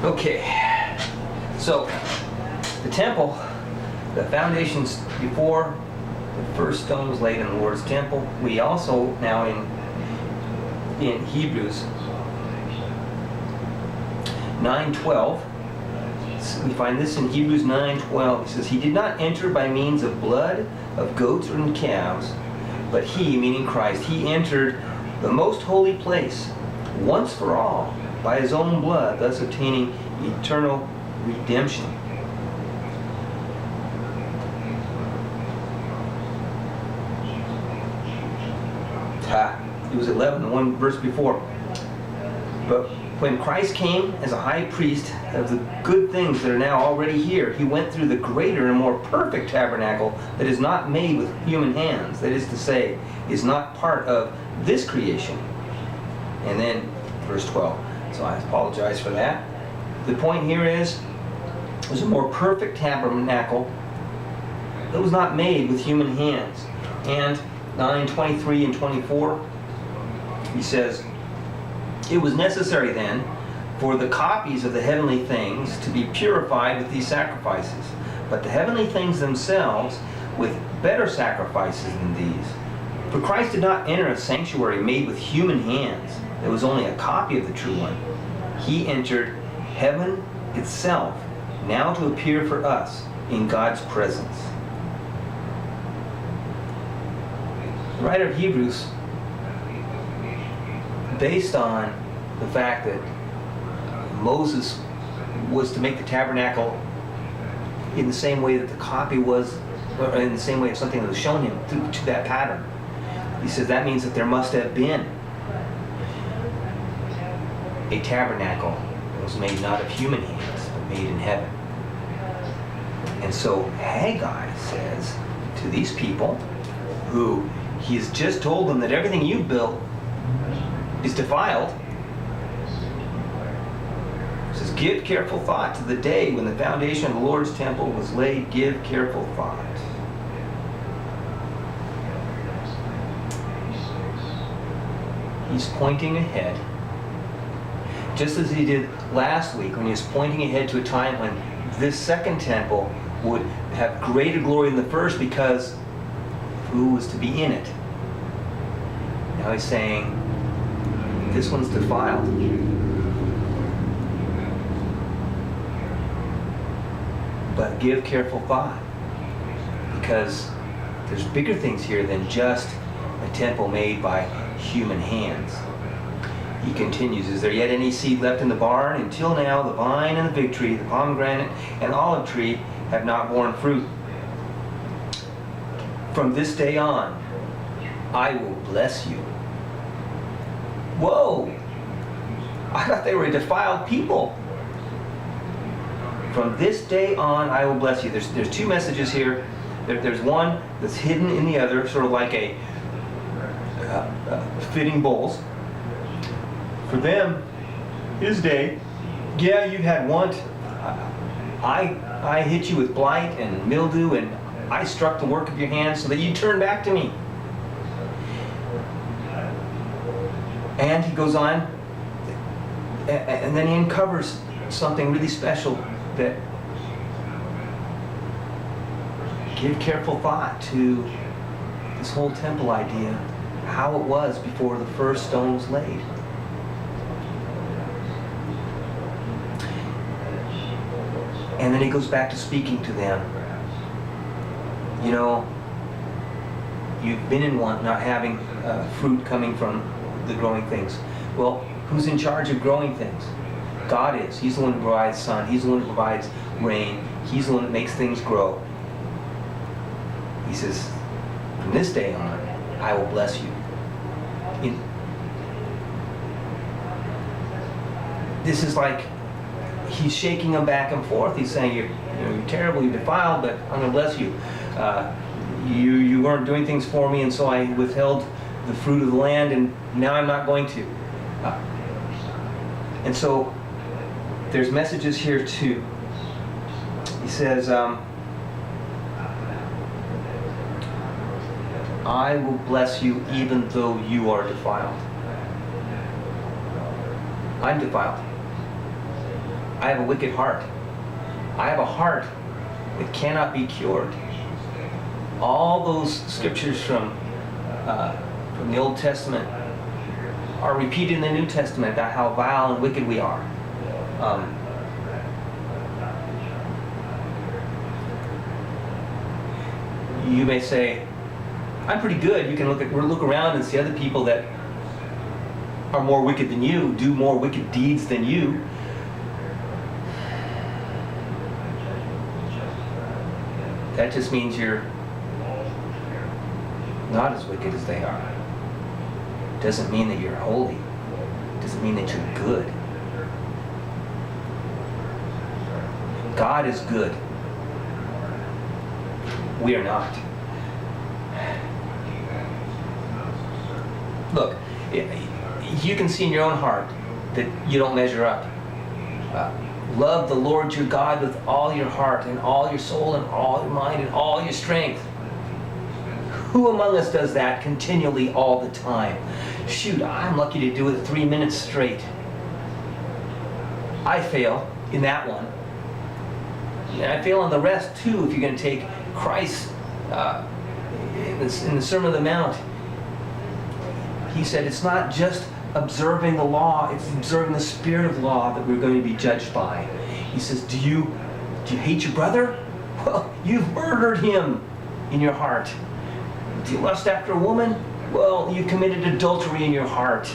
Okay, so the temple, the foundations before the first stone was laid in the Lord's temple. We also now in Hebrews 9:12, we find this in Hebrews 9:12. It says, "He did not enter by means of blood of goats and calves, but he," meaning Christ, "he entered the most holy place once for all by his own blood, thus obtaining eternal redemption." It was 11, the one verse before. "But when Christ came as a high priest of the good things that are now already here, he went through the greater and more perfect tabernacle that is not made with human hands, that is to say, is not part of this creation." And then verse 12. So I apologize for that. The point here is, it was a more perfect tabernacle that was not made with human hands. And 9:23 and 24, he says, "It was necessary then for the copies of the heavenly things to be purified with these sacrifices, but the heavenly things themselves with better sacrifices than these. For Christ did not enter a sanctuary made with human hands that was only a copy of the true one. He entered heaven itself, now to appear for us in God's presence." The writer of Hebrews, based on the fact that Moses was to make the tabernacle in the same way that the copy was, or in the same way of something that was shown him to that pattern, he says that means that there must have been a tabernacle that was made not of human hands, but made in heaven. And so Haggai says to these people, who he has just told them that everything you built is defiled, he says, "Give careful thought to the day when the foundation of the Lord's temple was laid. Give careful thought." He's pointing ahead, just as he did last week when he was pointing ahead to a time when this second temple would have greater glory than the first because who was to be in it. Now he's saying, this one's defiled. But give careful thought, because there's bigger things here than just a temple made by human hands. He continues, "Is there yet any seed left in the barn? Until now, the vine and the fig tree, the pomegranate and olive tree have not borne fruit. From this day on, I will bless you." Whoa! I thought they were a defiled people. From this day on, I will bless you. There's two messages here. There's one that's hidden in the other, sort of like a fitting bowls. For them, his day, yeah, you had want. I hit you with blight and mildew, and I struck the work of your hands so that you turned back to me. And he goes on, and then he uncovers something really special that give careful thought to this whole temple idea, how it was before the first stone was laid. And then he goes back to speaking to them. You know, you've been in want, not having fruit coming from the growing things. Well, who's in charge of growing things? God is. He's the one who provides sun. He's the one who provides rain. He's the one that makes things grow. He says, from this day on, I will bless you. This is like he's shaking them back and forth. He's saying, you're terrible, you're defiled, but I'm going to bless you. You weren't doing things for me, and so I withheld the fruit of the land, and now I'm not going to. And so there's messages here too. He says, I will bless you even though you are defiled. I'm defiled. I have a wicked heart. I have a heart that cannot be cured. All those scriptures from the Old Testament are repeated in the New Testament about how vile and wicked we are. You may say, I'm pretty good. You can look around and see other people that are more wicked than you, do more wicked deeds than you. That just means you're not as wicked as they are. Doesn't mean that you're holy. Doesn't mean that you're good. God is good. We are not. Look, you can see in your own heart that you don't measure up. Love the Lord your God with all your heart and all your soul and all your mind and all your strength. Who among us does that continually all the time? Shoot, I'm lucky to do it 3 minutes straight. I fail in that one. And I fail on the rest too if you're going to take Christ in the Sermon on the Mount. He said it's not just observing the law, it's observing the spirit of law that we're going to be judged by. He says, do you hate your brother? Well, you've murdered him in your heart. Do you lust after a woman? Well, you've committed adultery in your heart.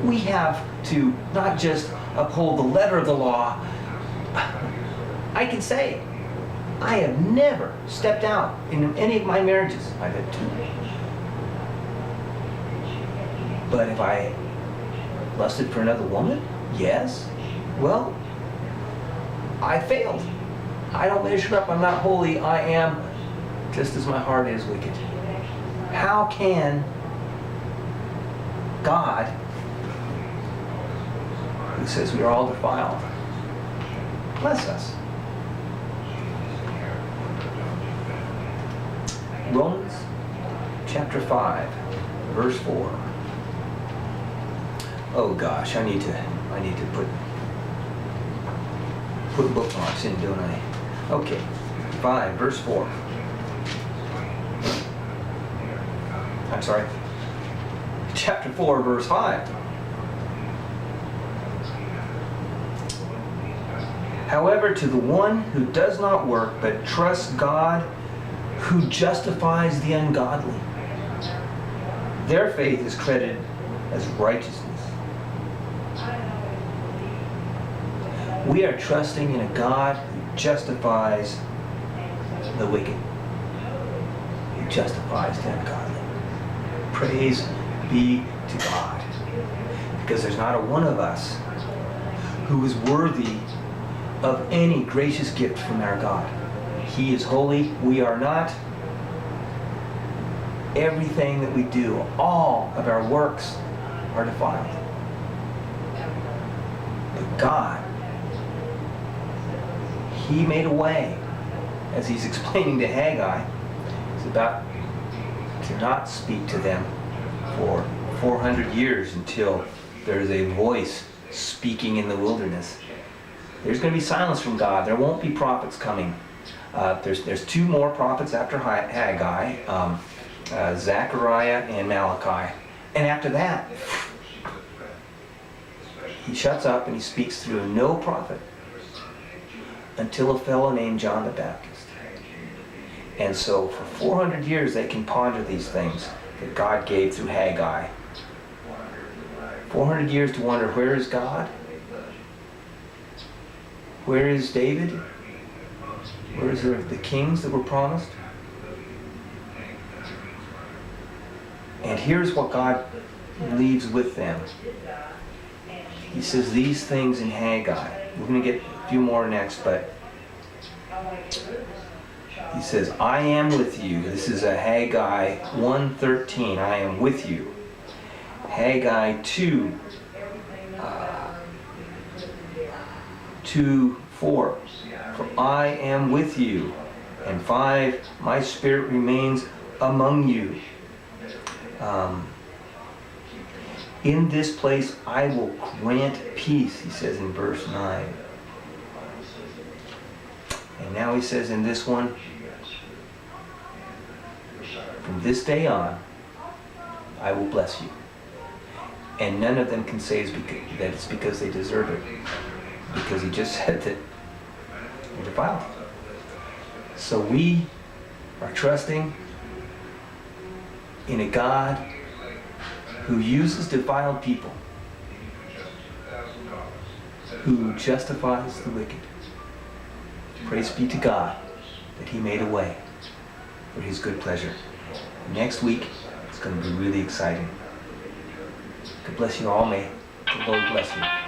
We have to not just uphold the letter of the law. I can say, I have never stepped out in any of my marriages. I've had 2. But if I lusted for another woman? Yes. Well, I failed. I don't measure up. I'm not holy. I am just as my heart is wicked. How can God, who says we are all defiled, bless us? Romans chapter 5, verse 4. Oh gosh, I need to put bookmarks in, don't I? Okay, 5, verse 4. I'm sorry. Chapter 4, verse 5. However, to the one who does not work but trusts God, who justifies the ungodly, their faith is credited as righteousness. We are trusting in a God who justifies the wicked, who justifies the ungodly. Praise be to God. Because there's not a one of us who is worthy of any gracious gift from our God. He is holy, we are not. Everything that we do, all of our works are defiled. But God, He made a way, as He's explaining to Haggai. He's about to not speak to them for 400 years until there's a voice speaking in the wilderness. There's going to be silence from God. There won't be prophets coming. There's 2 more prophets after Haggai, Zechariah and Malachi. And after that, He shuts up and He speaks through no prophet until a fellow named John the Baptist. And so for 400 years they can ponder these things that God gave through Haggai. 400 years to wonder, where is God? Where is David? Where is the kings that were promised? And here's what God leaves with them. He says these things in Haggai. We're going to get a few more next, but He says, I am with you. This is a Haggai 1:13. I am with you. Haggai 2:4. For I am with you. And 5, my spirit remains among you. In this place I will grant peace, he says in verse 9. And now he says in this one, from this day on, I will bless you. And none of them can say that it's because they deserve it. Because he just said that they're defiled. So we are trusting in a God who uses defiled people, who justifies the wicked. Praise be to God that he made a way for his good pleasure. Next week, it's going to be really exciting. God bless you all. May the Lord bless you.